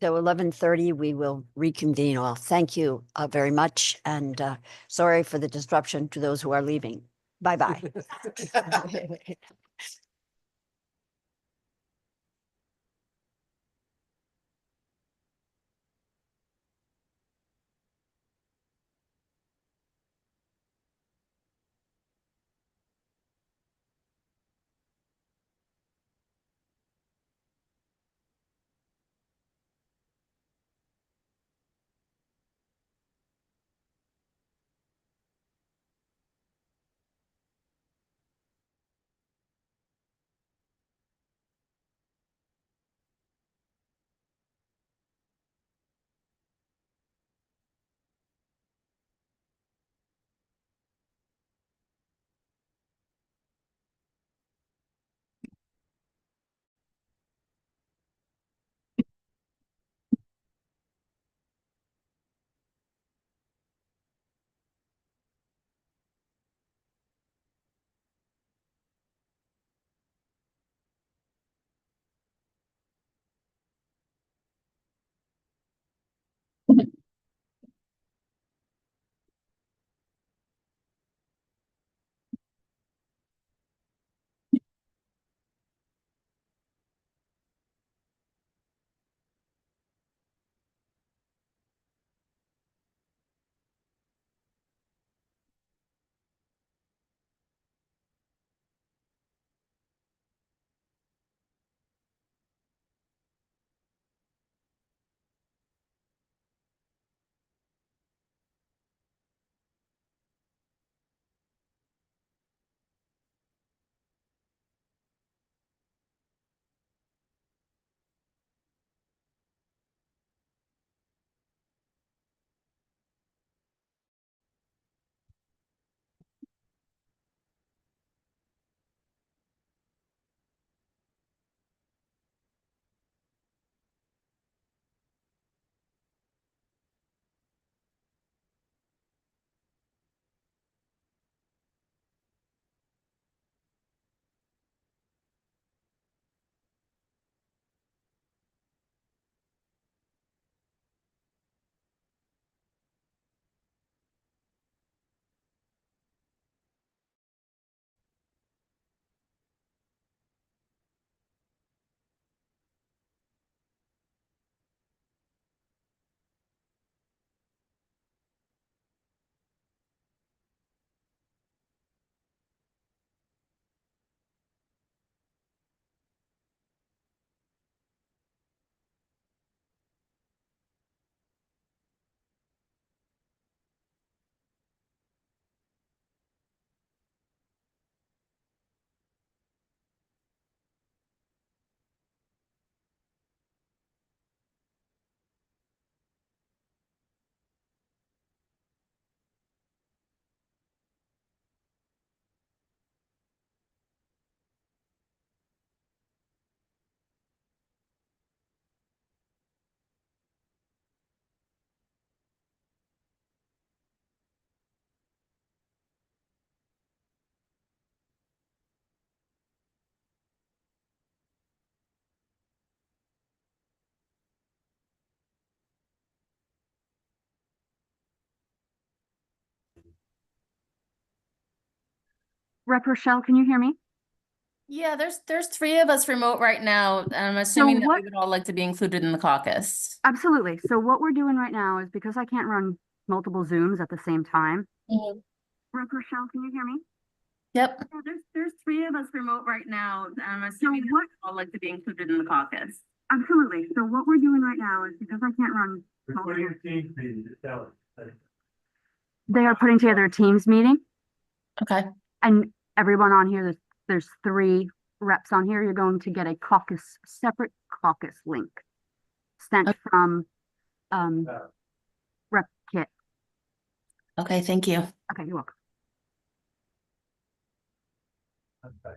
So 11:30, we will reconvene all. Thank you very much. And sorry for the disruption to those who are leaving. Bye-bye. Rep Rochelle, can you hear me? Yeah, there's three of us remote right now, and I'm assuming that what- we would all like to be included in the caucus. Absolutely. So what we're doing right now is because I can't run multiple Zooms at the same time. Mhm. Rep Rochelle, can you hear me? Yep. Yeah, there's three of us remote right now, and I'm assuming that we would all like to be included in the caucus. Absolutely. So what we're doing right now is because I can't run. We're putting a team meeting, just tell it. They are putting together a Teams meeting, Okay. and everyone on here, there's three reps on here. You're going to get a separate caucus link sent Okay. from Rep Kit. Okay, thank you. Okay, you're welcome. Okay.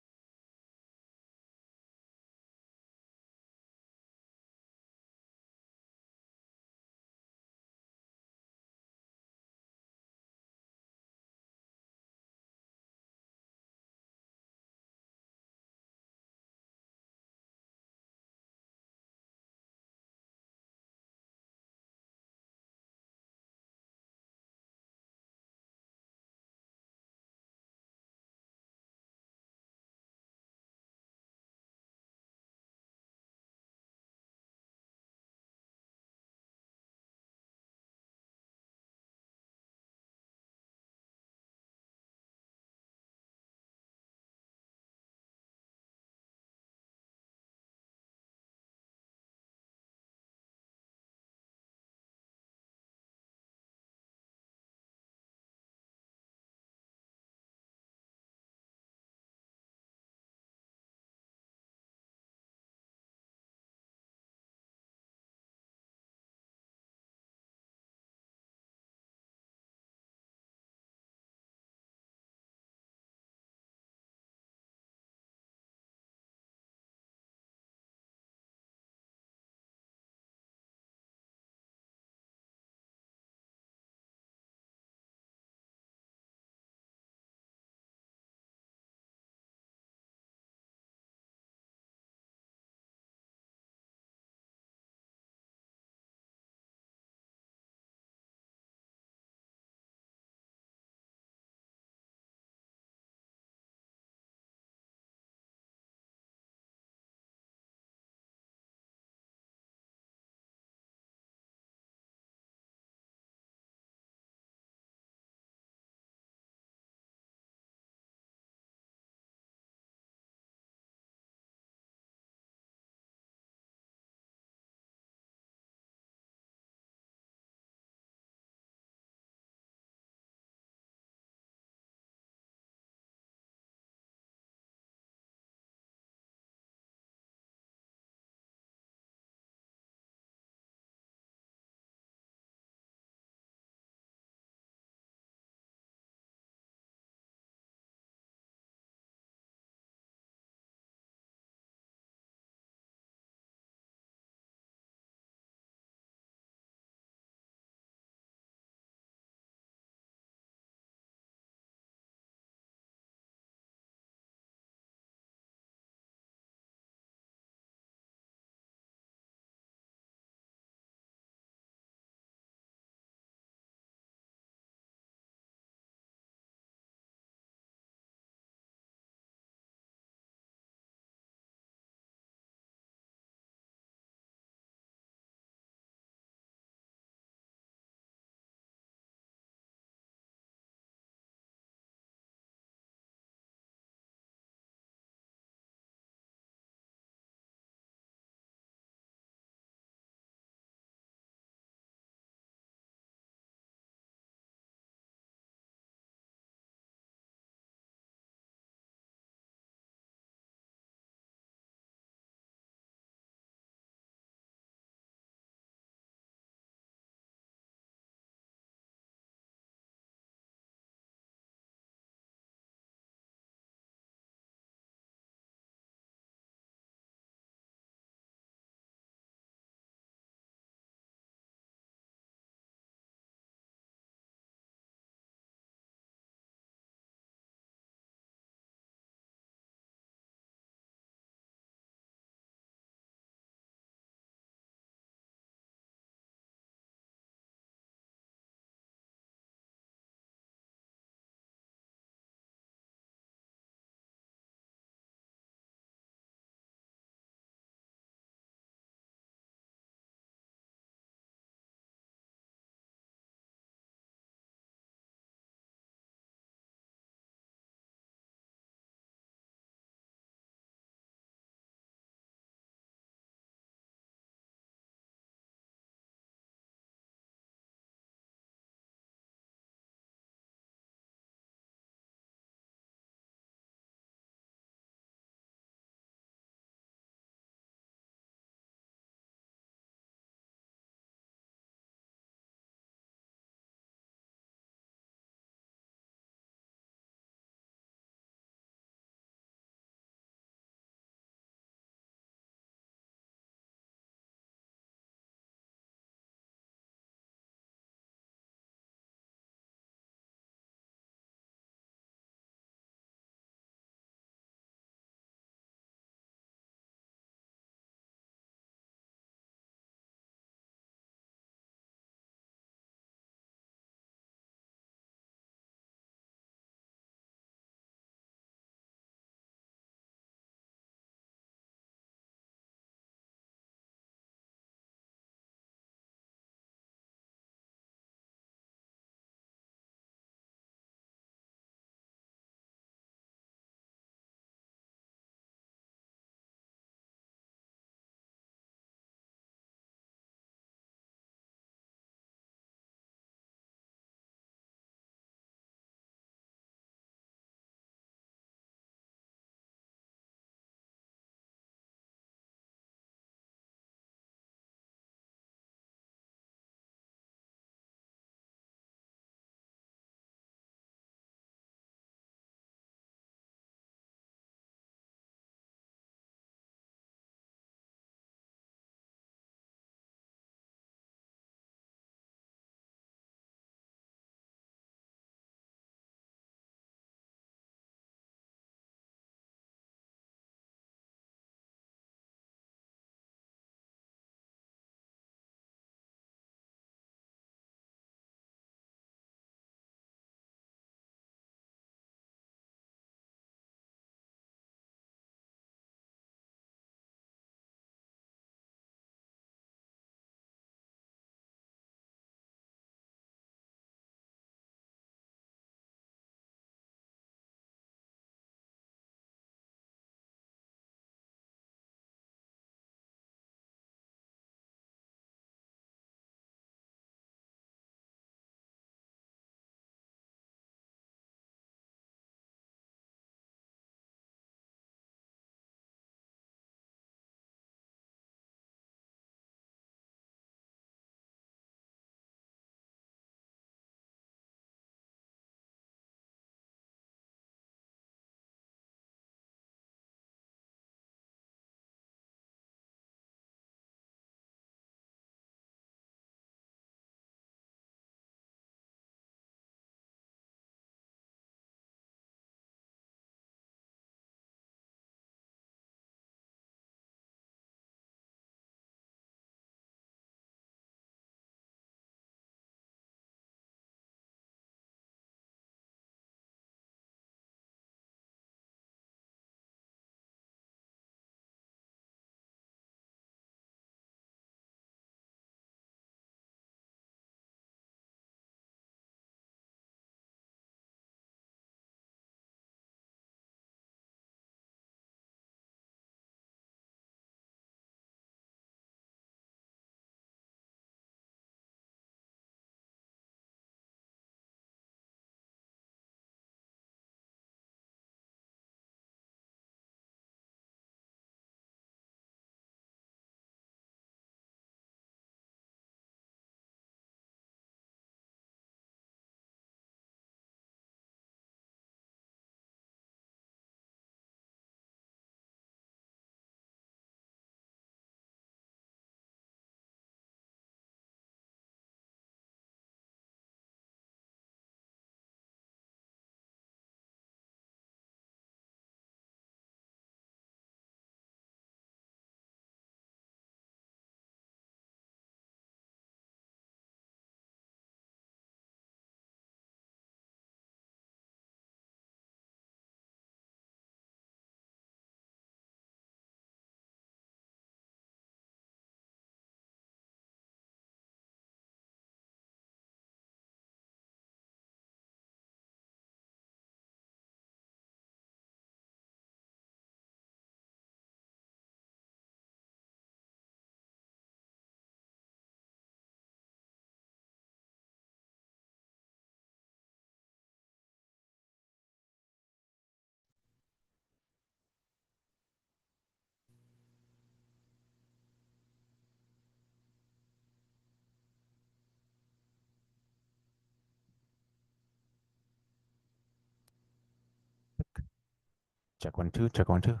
Check one, two, check one, two.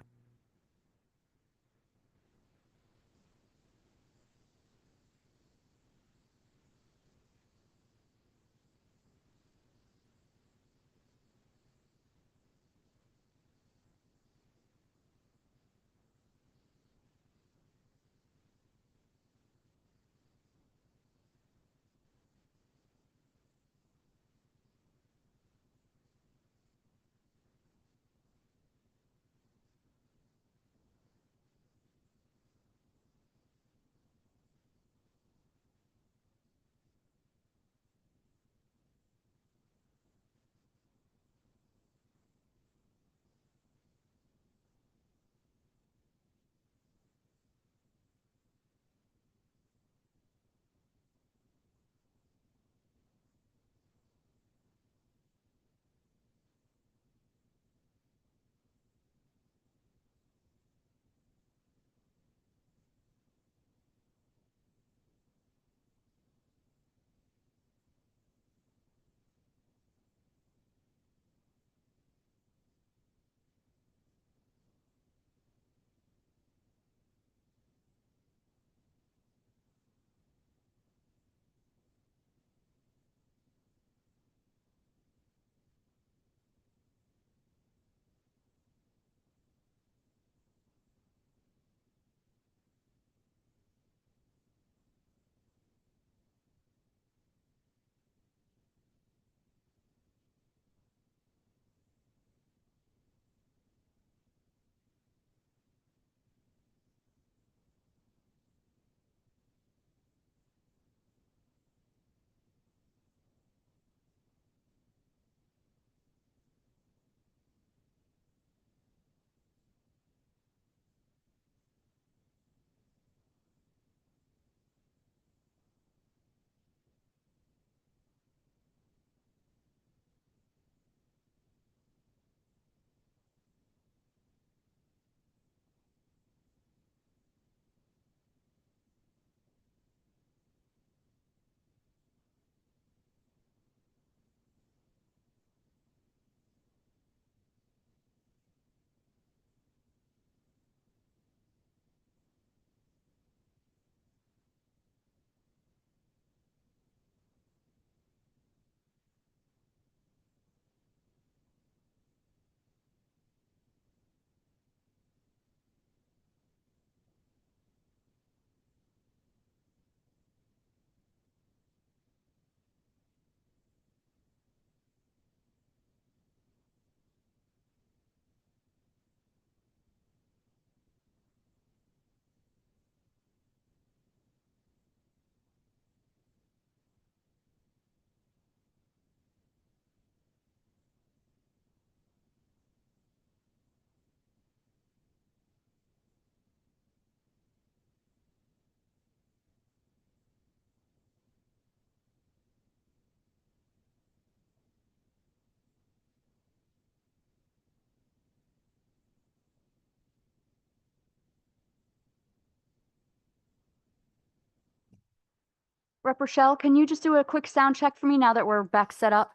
Rep. Rochelle, can you just do a quick sound check for me now that we're back set up?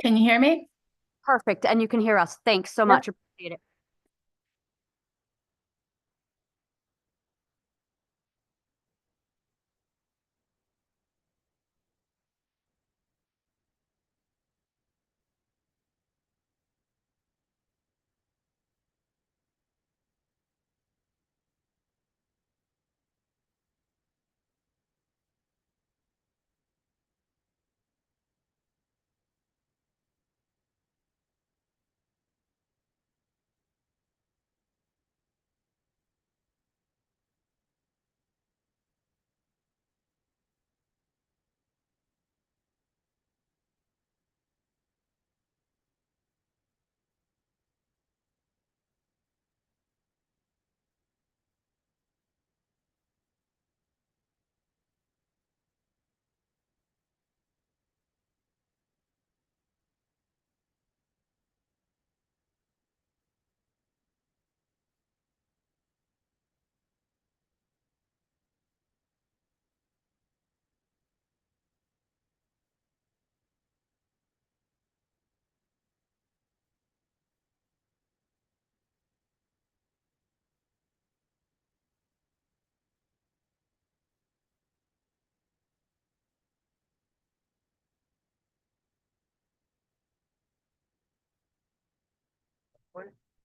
Can you hear me? Perfect. And you can hear us. Thanks so Yep. much. Appreciate it.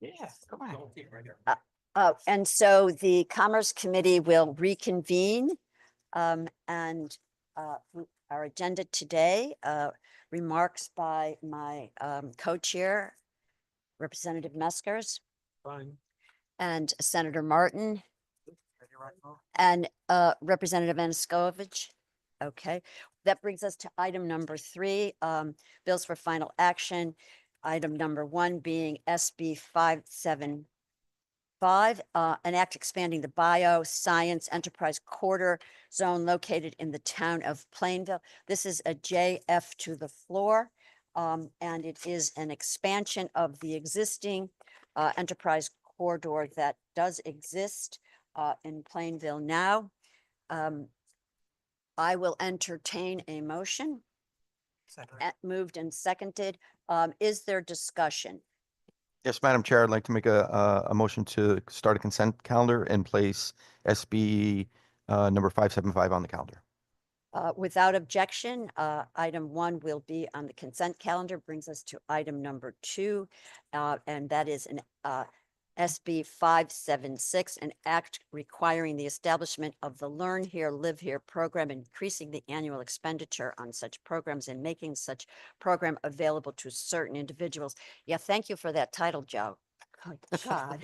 Yeah, come on. And so the Commerce Committee will reconvene. And our agenda today, remarks by my co-chair, Representative Meskers, Fine. and Senator Martin, and Representative Aniskovic. Okay, that brings us to item number 3, bills for final action. Item number 1 being SB 575, an act expanding the bioscience enterprise corridor zone located in the town of Plainville. This is a JF to the floor, and it is an expansion of the existing enterprise corridor that does exist in Plainville now. I will entertain a motion. Moved and seconded. Is there discussion? Yes, Madam Chair, I'd like to make a motion to start a consent calendar and place SB number 575 on the calendar. Without objection, item 1 will be on the consent calendar, brings us to item number 2, and that is an SB 576, an act requiring the establishment of the Learn Here, Live Here program, increasing the annual expenditure on such programs and making such program available to certain individuals. Yeah, thank you for that title, Joe. Good God.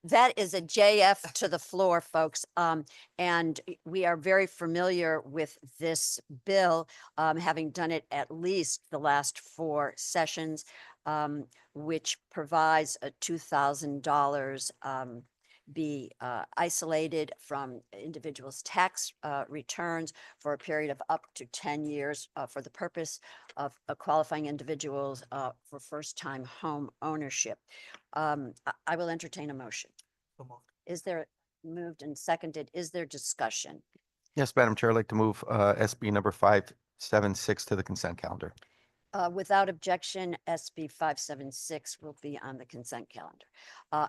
That is a JF to the floor, folks. And we are very familiar with this bill, having done it at least the last 4 sessions, which provides a $2,000 be isolated from individuals' tax returns for a period of up to 10 years for the purpose of qualifying individuals for first-time home ownership. I will entertain a motion. Is there, moved and seconded, is there discussion? Yes, Madam Chair, I'd like to move SB number 576 to the consent calendar. Without objection, SB 576 will be on the consent calendar.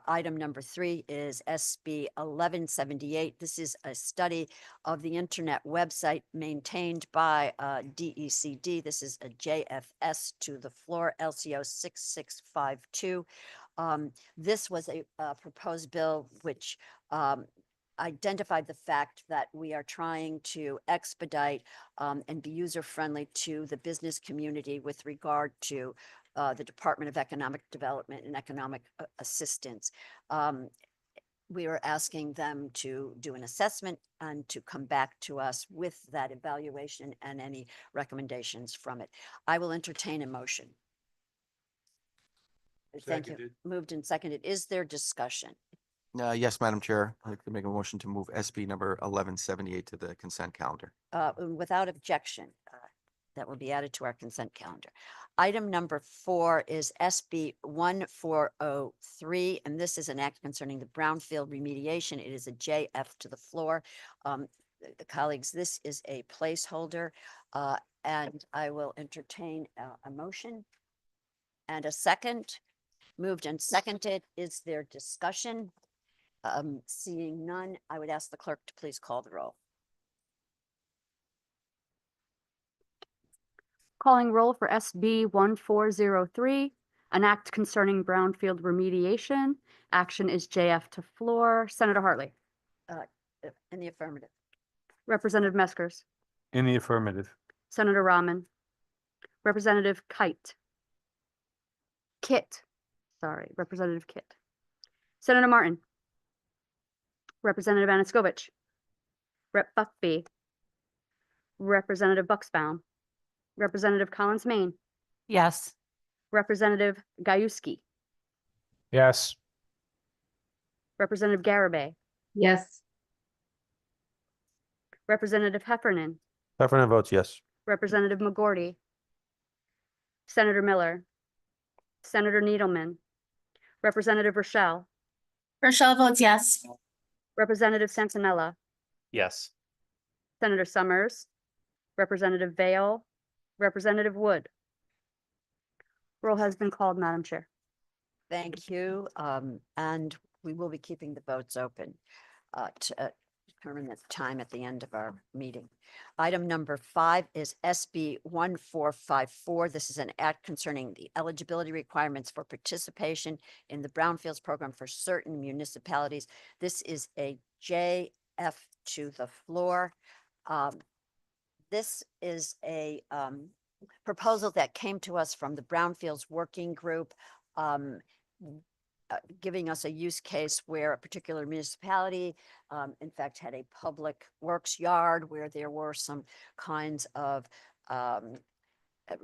Item number 3 is SB 1178. This is a study of the internet website maintained by DECD. This is a JFS to the floor, LCO 6652. This was a proposed bill which identified the fact that we are trying to expedite and be user-friendly to the business community with regard to the Department of Economic Development and Economic Assistance. We are asking them to do an assessment and to come back to us with that evaluation and any recommendations from it. I will entertain a motion. Thank you. Seconded. Moved and seconded. Is there discussion? Yes, Madam Chair, I'd like to make a motion to move SB number 1178 to the consent calendar. Without objection, that will be added to our consent calendar. Item number 4 is SB 1403, and this is an act concerning the brownfield remediation. It is a JF to the floor. Colleagues, this is a placeholder, and I will entertain a motion and a second. Moved and seconded. Is there discussion? Seeing none, I would ask the clerk to please call the roll. Calling roll for SB 1403, an act concerning brownfield remediation. Action is JF to floor. Senator Hartley, In the affirmative. Representative Meskers, In the affirmative. Senator Rahman, Representative Representative Kit, Senator Martin, Representative Aniskovic, Rep. Buckby, Representative Bucksbaum, Representative Collins Main, Yes. Representative Gajewski, Yes. Representative Garabay, Yes. Representative Heffernan, Heffernan votes yes. Representative McGorty, Senator Miller, Senator Needleman, Representative Rochelle, Rochelle votes yes. Representative Santinella, Yes. Senator Summers, Representative Vale, Representative Wood. Roll has been called, Madam Chair. Thank you. And we will be keeping the votes open to determine the time at the end of our meeting. Item number 5 is SB 1454. This is an act concerning the eligibility requirements for participation in the Brownfields program for certain municipalities. This is a JF to the floor. This is a proposal that came to us from the Brownfields Working Group, giving us a use case where a particular municipality, in fact, had a public works yard where there were some kinds of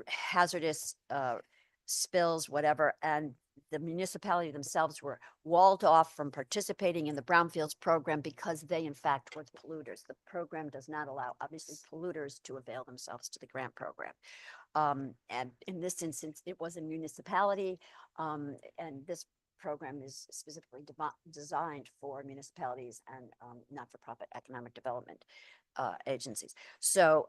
hazardous spills, whatever, and the municipality themselves were walled off from participating in the Brownfields program because they, in fact, were polluters. The program does not allow, obviously, polluters to avail themselves to the grant program. And in this instance, it was a municipality, and this program is specifically designed for municipalities and not-for-profit economic development agencies. So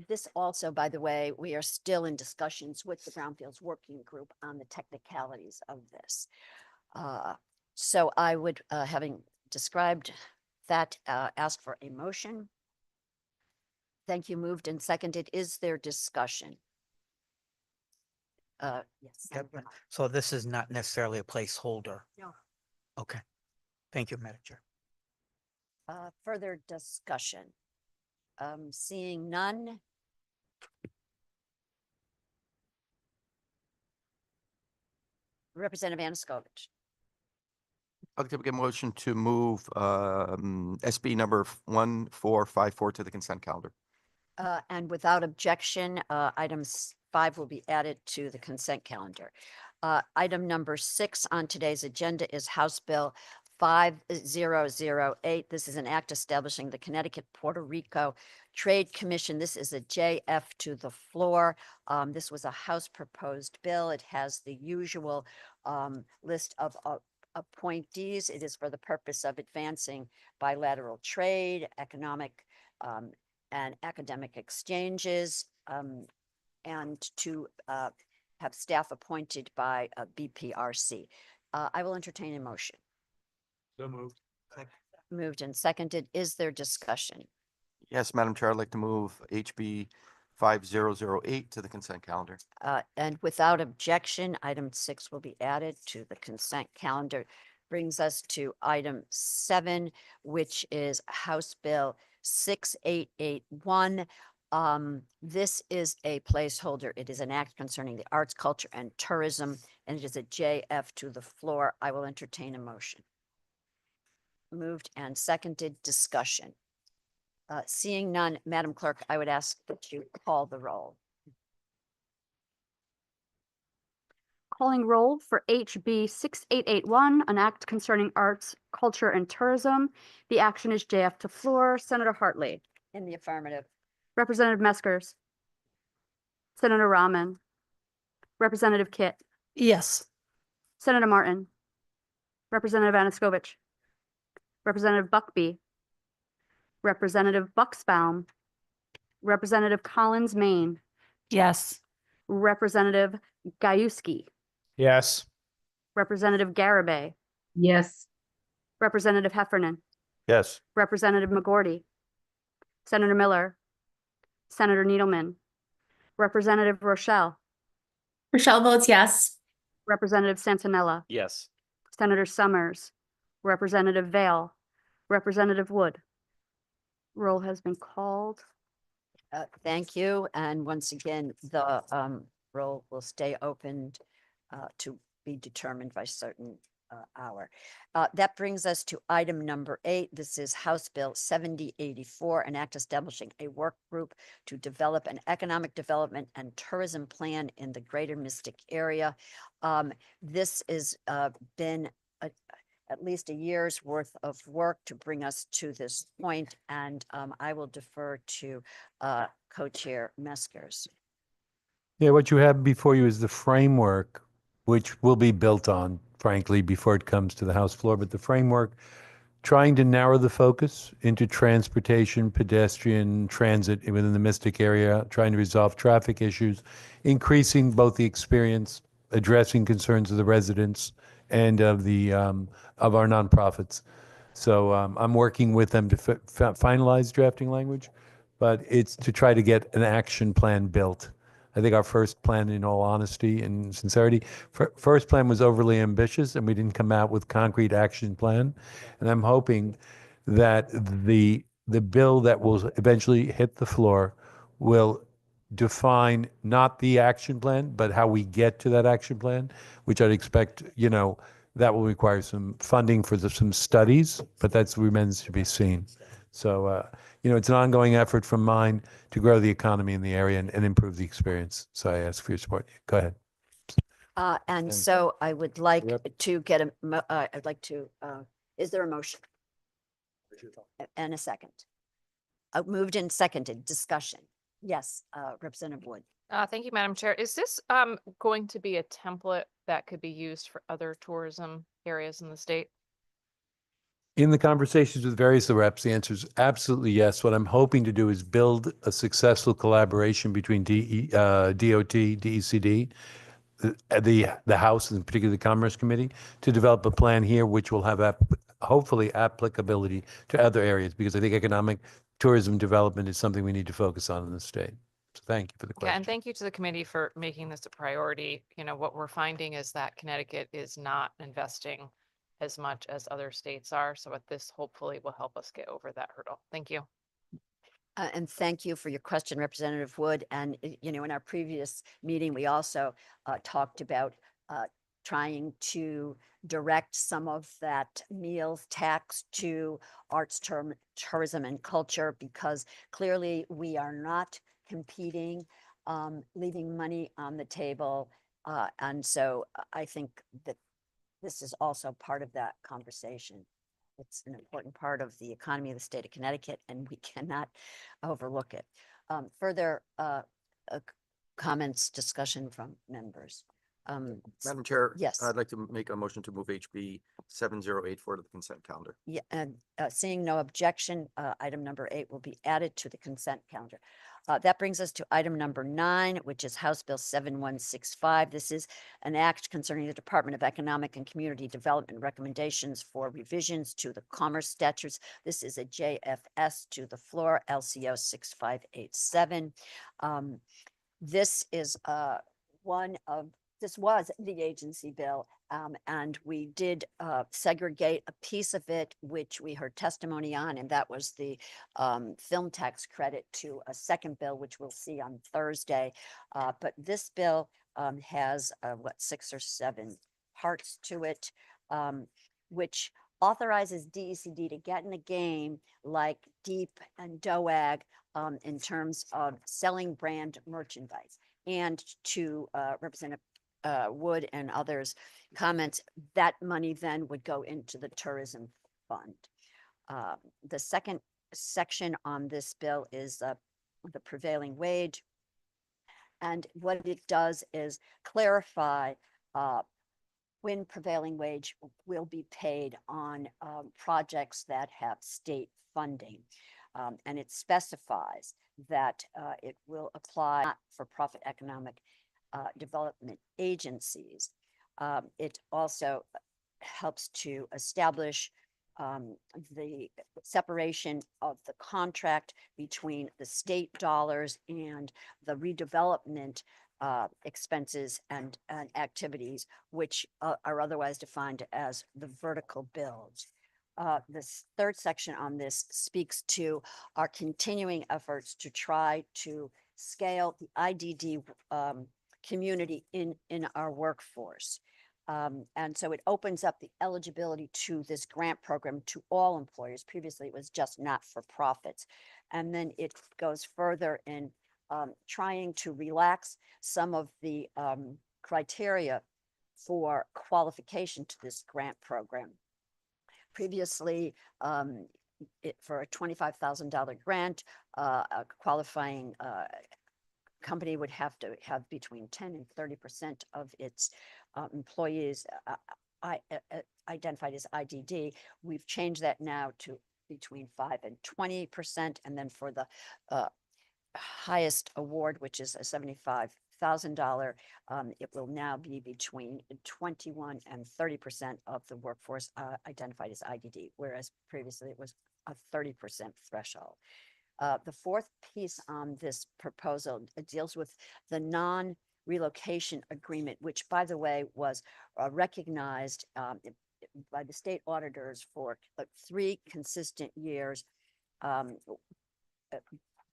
this also, by the way, we are still in discussions with the Brownfields Working Group on the technicalities of this. So I would, having described that, ask for a motion. Thank you. Moved and seconded. Is there discussion? Yes. Yep. Senator So this is not necessarily a placeholder. No. Okay. Thank you, Madam Chair. Further discussion? Seeing none. Representative Anaskevich. I'd like to make a motion to move SB number 1454 to the consent calendar. And without objection, items 5 will be added to the consent calendar. Item number 6 on today's agenda is House Bill 5008. This is an act establishing the Connecticut Puerto Rico Trade Commission. This is a JF to the floor. This was a House proposed bill. It has the usual list of appointees. It is for the purpose of advancing bilateral trade, economic and academic exchanges, and to have staff appointed by BPRC. I will entertain a motion. So moved. Moved and seconded. Is there discussion? Yes, Madam Chair, I'd like to move HB 5008 to the consent calendar. And without objection, item 6 will be added to the consent calendar. Brings us to item 7, which is House Bill 6881. This is a placeholder. It is an act concerning the arts, culture, and tourism, and it is a JF to the floor. I will entertain a motion. Moved and seconded. Discussion. Seeing none, Madam Clerk, I would ask that you call the roll. Calling roll for HB 6881, an act concerning arts, culture, and tourism. The action is JF to floor. Senator Hartley, In the affirmative. Representative Meskers, Senator Rahman, Representative Kit, Yes. Senator Martin, Representative Anaskevich, Representative Buckby, Representative Bucksbaum, Representative Collins Maine, Yes. Representative Gajewski, Yes. Representative Garabay, Yes. Representative Heffernan, Yes. Representative McGorty, Senator Miller, Senator Needleman, Representative Rochelle, Rochelle votes yes. Representative Santinella, Yes. Senator Summers, Representative Vale, Representative Wood. Roll has been called. Thank you. And once again, the roll will stay opened to be determined by certain hour. That brings us to item number 8. This is House Bill 7084, an act establishing a work group to develop an economic development and tourism plan in the greater Mystic area. This has been at least a year's worth of work to bring us to this point, and I will defer to Co-Chair Meskers. Yeah, what you have before you is the framework, which will be built on, frankly, before it comes to the House floor. But the framework, trying to narrow the focus into transportation, pedestrian, transit within the Mystic area, trying to resolve traffic issues, increasing both the experience, addressing concerns of the residents and of the of our nonprofits. So I'm working with them to finalize drafting language, but it's to try to get an action plan built. I think our first plan, in all honesty and sincerity, first plan was overly ambitious and we didn't come out with concrete action plan. And I'm hoping that the bill that will eventually hit the floor will define not the action plan, but how we get to that action plan, which I'd expect, that will require some funding for some studies, but that's remains to be seen. So, it's an ongoing effort from mine to grow the economy in the area and improve the experience. So I ask for your support. Go ahead. And And- so I would like Yep. to get I'd like to, is there a motion? And a second. Moved and seconded, discussion. Yes, Representative Wood. Thank you, Madam Chair. Is this going to be a template that could be used for other tourism areas in the state? In the conversations with various of the reps, the answer is absolutely yes. What I'm hoping to do is build a successful collaboration between DOT, DECD, the House, and in particular the Commerce Committee, to develop a plan here which will have hopefully applicability to other areas, because I think economic tourism development is something we need to focus on in the state. So thank you for the Yeah, and question. thank you to the committee for making this a priority. What we're finding is that Connecticut is not investing as much as other states are. So with this, hopefully will help us get over that hurdle. Thank you. And thank you for your question, Representative Wood. And, in our previous meeting, we also talked about trying to direct some of that meals tax to arts, tourism, and culture, because clearly we are not competing, leaving money on the table. And so I think that this is also part of that conversation. It's an important part of the economy of the state of Connecticut, and we cannot overlook it. Further comments, discussion from members? Madam Chair. Yes. I'd like to make a motion to move HB 7084 to the consent calendar. Yeah, and seeing no objection, item number 8 will be added to the consent calendar. That brings us to item number 9, which is House Bill 7165. This is an act concerning the Department of Economic and Community Development recommendations for revisions to the Commerce statutes. This is a JFS to the floor, LCO 6587. This is this was the agency bill, and we did segregate a piece of it, which we heard testimony on, and that was the film tax credit, to a second bill, which we'll see on Thursday. But this bill has 6 or 7 parts to it, which authorizes DECD to get in the game like DEEP and DOAG in terms of selling brand merchandise. And to Representative Wood and others' comments, that money then would go into the tourism fund. The second section on this bill is the prevailing wage. And what it does is clarify when prevailing wage will be paid on projects that have state funding. And it specifies that it will apply not for profit economic development agencies. It also helps to establish the separation of the contract between the state dollars and the redevelopment expenses and activities, which are otherwise defined as the vertical builds. This third section on this speaks to our continuing efforts to try to scale the IDD community in our workforce. And so it opens up the eligibility to this grant program to all employers. Previously, it was just not for profits. And then it goes further in trying to relax some of the criteria for qualification to this grant program. Previously, for a $25,000 grant, a qualifying company would have to have between 10 and 30% of its employees identified as IDD. We've changed that now to between 5 and 20%. And then for the highest award, which is a $75,000 $100,000, it will now be between 21 and 30% of the workforce identified as IDD, whereas previously it was a 30% threshold. The fourth piece on this proposal deals with the non-relocation agreement, which, by the way, was recognized by the state auditors for 3 consistent years.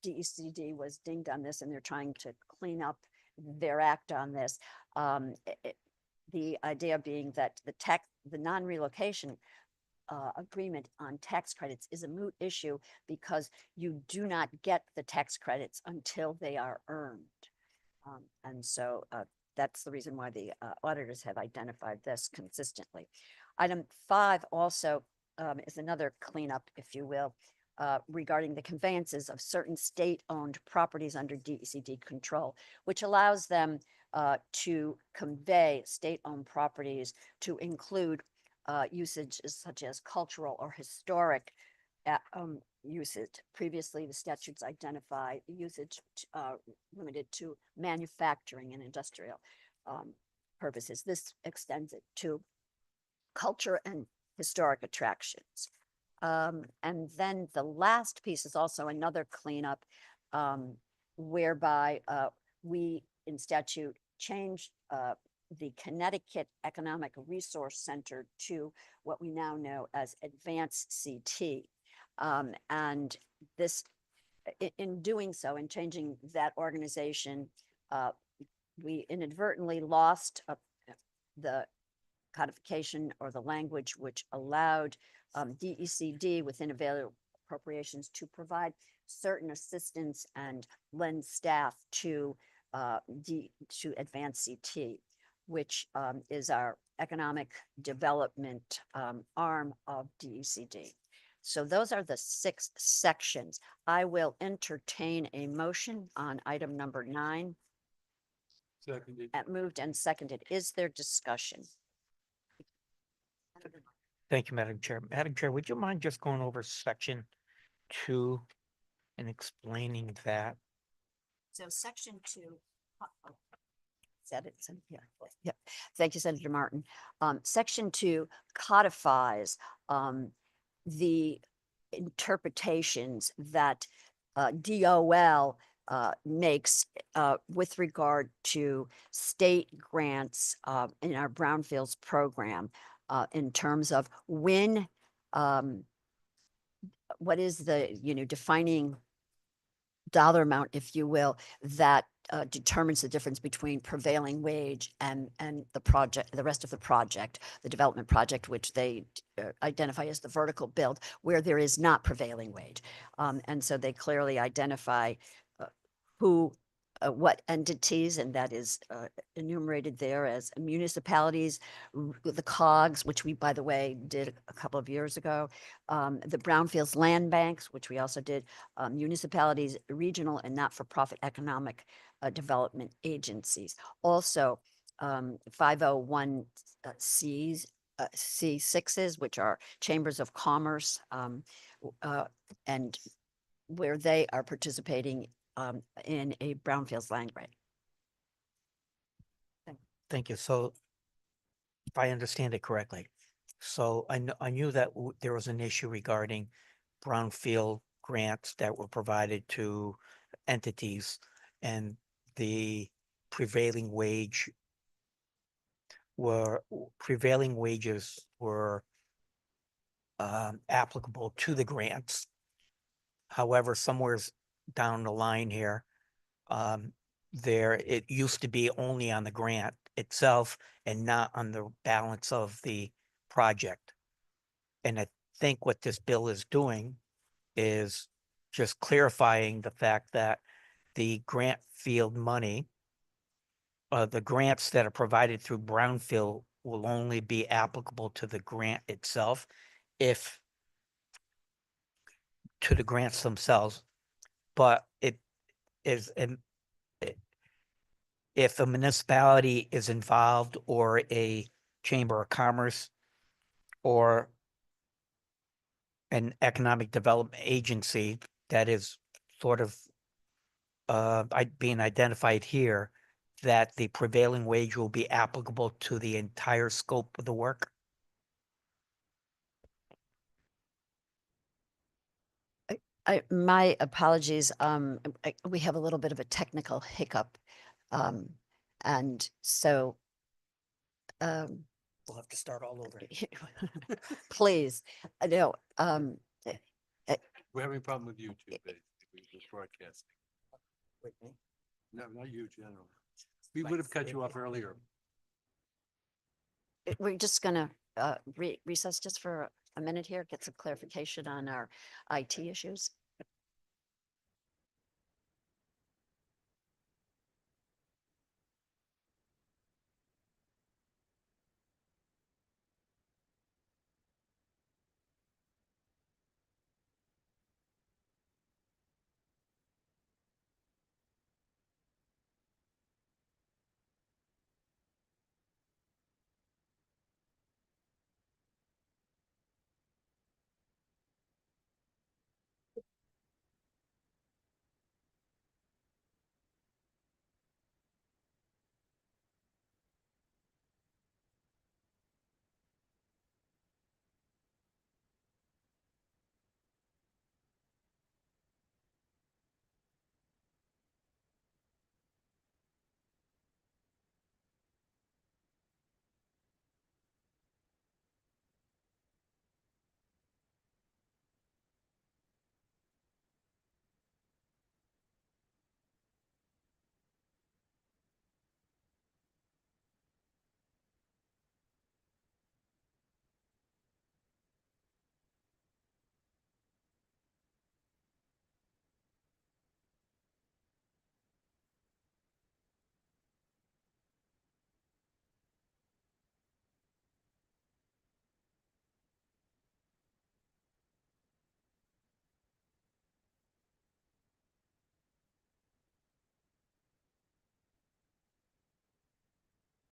DECD was dinged on this, and they're trying to clean up their act on this. The idea being that the non-relocation agreement on tax credits is a moot issue because you do not get the tax credits until they are earned. And so that's the reason why the auditors have identified this consistently. Item 5 also is another cleanup, if you will, regarding the conveyances of certain state-owned properties under DECD control, which allows them to convey state-owned properties to include usage such as cultural or historic usage. Previously, the statutes identify usage limited to manufacturing and industrial purposes. This extends it to culture and historic attractions. And then the last piece is also another cleanup whereby we in statute changed the Connecticut Economic Resource Center to what we now know as Advanced CT. And this, in doing so, in changing that organization, we inadvertently lost the codification or the language which allowed DECD within available appropriations to provide certain assistance and lend staff to Advanced CT, which is our economic development arm of DECD. So those are the 6 sections. I will entertain a motion on item number 9. Seconded. Moved and seconded. Is there discussion? Thank you, Madam Chair. Madam Chair, would you mind just going over section 2 and explaining that? So section 2. Is that it? Yeah. Yeah. Thank you, Senator Martin. Section 2 codifies the interpretations that DOL makes with regard to state grants in our brownfields program in terms of when, what is the, defining dollar amount, if you will, that determines the difference between prevailing wage and the project, the rest of the project, the development project, which they identify as the vertical build, where there is not prevailing wage. And so they clearly identify what entities, and that is enumerated there as municipalities, the COGS, which we, by the way, did a couple of years ago, the brownfields land banks, which we also did, municipalities, regional and not-for-profit economic development agencies. Also, 501 C6s, which are chambers of commerce, and where they are participating in a brownfields land grant. Thank you. So if I understand it correctly, so I knew that there was an issue regarding brownfield grants that were provided to entities, and the prevailing wages were applicable to the grants. However, somewhere down the line here, it used to be only on the grant itself and not on the balance of the project. And I think what this bill is doing is just clarifying the fact that the grant field money, the grants that are provided through brownfield will only be applicable to the grant itself, to the grants themselves. But it is, if a municipality is involved, or a chamber of commerce, or an economic development agency that is sort of being identified here, that the prevailing wage will be applicable to the entire scope of the work? My apologies, we have a little bit of a technical hiccup. And so, We'll have to start all over. please, no, We're having a problem with YouTube, basically, with broadcasting. No, not you, general. We would have cut you off earlier. we're just gonna, recess just for a minute here, get some clarification on our IT issues.